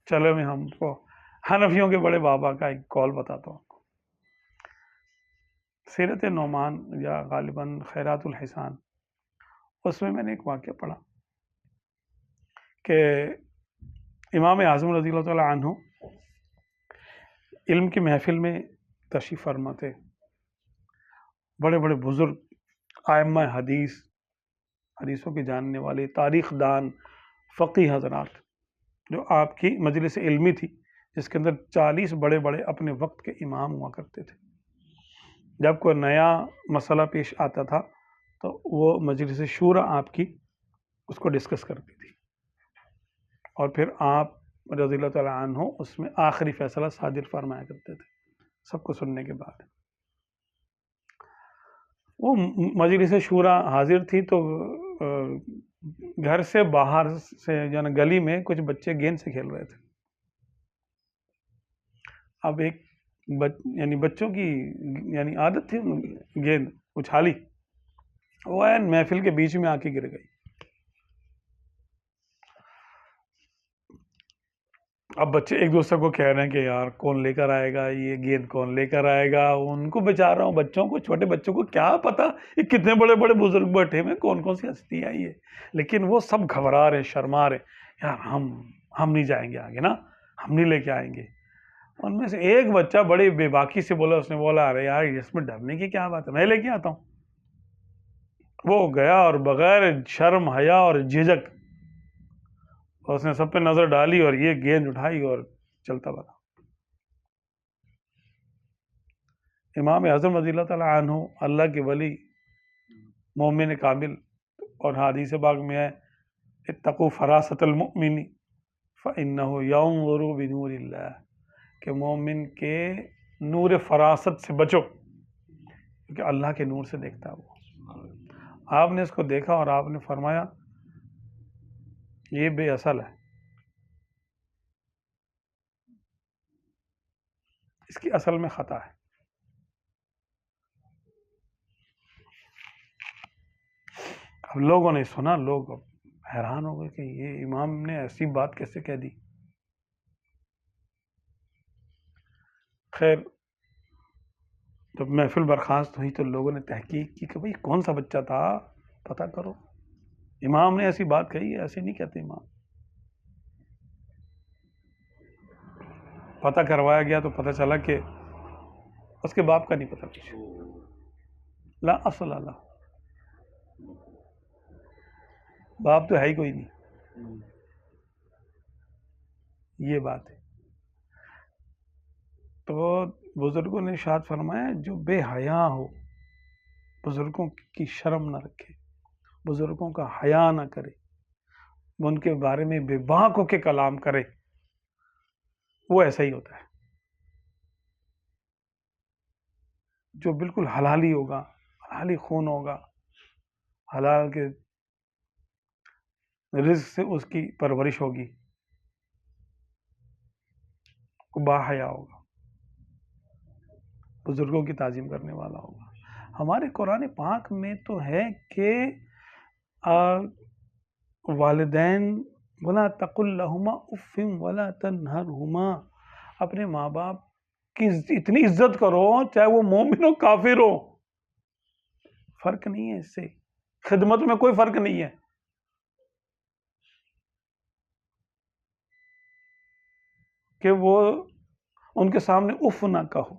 چلو میں ہم کو حنفیوں کے بڑے بابا کا ایک قول بتاتا ہوں. سیرت نعمان یا غالباً خیرات الحسان، اس میں نے ایک واقعہ پڑھا کہ امام اعظم رضی اللہ تعالیٰ عنہ علم کی محفل میں تشریف فرما تھے. بڑے بڑے بزرگ ائمہ حدیثوں کے جاننے والے تاریخ دان فقی حضرات جو آپ کی مجلس علمی تھی، جس کے اندر 40 بڑے بڑے اپنے وقت کے امام ہوا کرتے تھے. جب کوئی نیا مسئلہ پیش آتا تھا تو وہ مجلس شورا آپ کی اس کو ڈسکس کرتی تھی، اور پھر آپ رضی اللہ تعالیٰ عنہ اس میں آخری فیصلہ صادر فرمایا کرتے تھے. سب کو سننے کے بعد وہ مجلس شورا حاضر تھی تو گھر سے باہر سے گلی میں کچھ بچے گیند سے کھیل رہے تھے. اب ایک بچوں کی عادت تھی گیند اچھالی، وہ محفل کے بیچ میں آ کے گر گئی. اب بچے ایک دوسرے کو کہہ رہے ہیں کہ یار کون لے کر آئے گا یہ گیند، کون لے کر آئے گا. ان کو بچا رہا ہوں بچوں کو، چھوٹے بچوں کو کیا پتا یہ کتنے بڑے بڑے بزرگ بیٹھے میں کون کون سی ہستی آئی ہے. لیکن وہ سب گھبرا رہے، شرما رہے، یار ہم نہیں جائیں گے آگے نا، ہم نہیں لے کے آئیں گے. ان میں سے ایک بچہ بڑی بے باکی سے بولا، اس نے بولا ارے یار اس میں ڈرنے کی کیا بات ہے، میں لے کے آتا ہوں. وہ گیا اور بغیر شرم حیا اور جھجک اس نے سب پہ نظر ڈالی اور یہ گیند اٹھائی اور چلتا بنا. امام اعظم رضی اللہ تعالیٰ عنہ اللہ کے ولی، مومن کامل، اور حدیث پاک میں ہے اتقوا فراست المؤمن فإنه ينظر بنور اللہ، کہ مومن کے نور فراست سے بچو کیونکہ اللہ کے نور سے دیکھتا ہے وہ. آپ نے اس کو دیکھا اور آپ نے فرمایا یہ بے اصل ہے، اس کی اصل میں خطا ہے. اب لوگوں نے سنا، لوگ حیران ہو گئے کہ یہ امام نے ایسی بات کیسے کہہ دی. خیر جب محفل برخاست ہوئی تو لوگوں نے تحقیق کی کہ بھئی کون سا بچہ تھا، پتہ کرو، امام نے ایسی بات کہی ہے، ایسے نہیں کہتے امام. پتہ کروایا گیا تو پتہ چلا کہ اس کے باپ کا نہیں پتہ کچھ، لا اصل اللہ، باپ تو ہے ہی کوئی نہیں. یہ بات ہے. تو بزرگوں نے ارشاد فرمایا جو بے حیا ہو، بزرگوں کی شرم نہ رکھے، بزرگوں کا حیا نہ کرے، ان کے بارے میں بے باک ہو کے کلام کرے، وہ ایسا ہی ہوتا ہے. جو بالکل حلالی ہوگا، حلالی خون ہوگا، حلال کے رزق سے اس کی پرورش ہوگی، با حیا ہوگا، بزرگوں کی تعظیم کرنے والا ہوگا. ہمارے قرآن پاک میں تو ہے کہ والدین ولا تقل لهما اف ولا تنهرهما، اپنے ماں باپ کی اتنی عزت کرو چاہے وہ مومن ہو کافر ہو، فرق نہیں ہے. اس سے خدمت میں کوئی فرق نہیں ہے. کہ وہ ان کے سامنے اف نہ کہو،